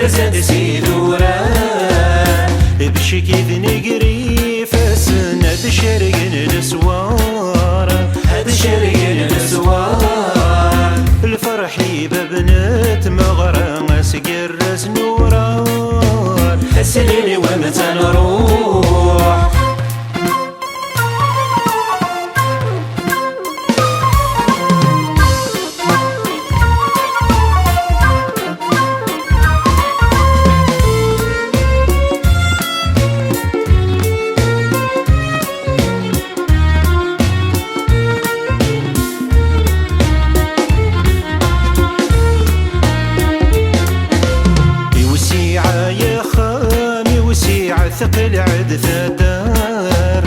زاد سيدورا بشكي ذنقري فاسنا بشرقن الاسوار بشرقن الاسوار الفرحي ببنت مغرى سقرس نوران السليل ومتى نروح ثقل عد ثدار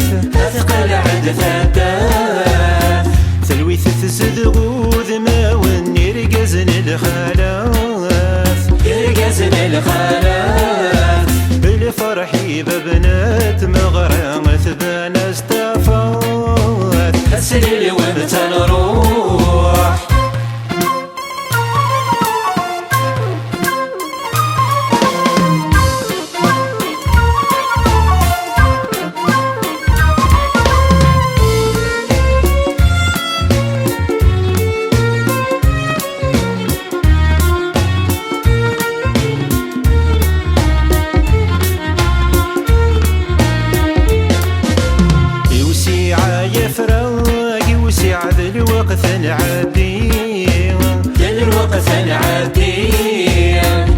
ثقل عد ثدار ثلويث تزدغوذ ما ون يرقزن الخلاف يرقزن الخلاف الفرحي ببنات مغرى ثبان استفات السليل ومتى نروح الوقت نعدي الوقت نعدي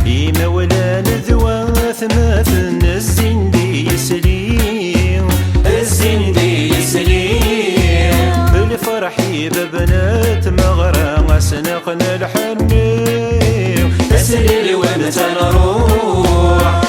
يما ولا نذواث مثل الزين دي يسليم الزين دي يسليم الفرحي ببنات مغرى سنقنا الحرمي السليل ومتى نروح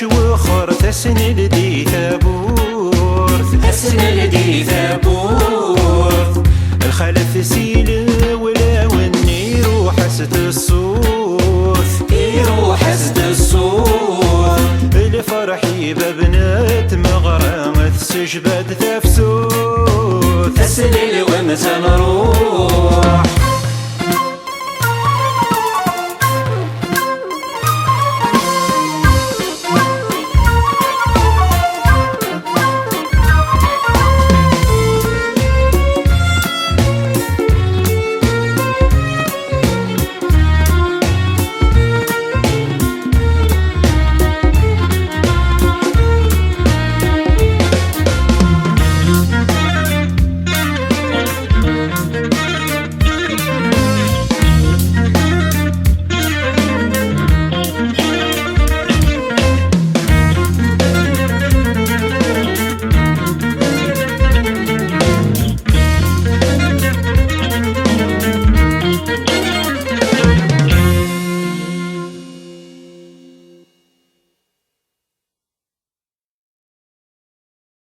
وخرت السن دي ثابورث السن دي ثابورث الخلف سيل ولا وني يروح حسد الصوث يروح حسد الصوث الفرحي ببنات مغرى سجبد تفسوث السليل ومتى نروح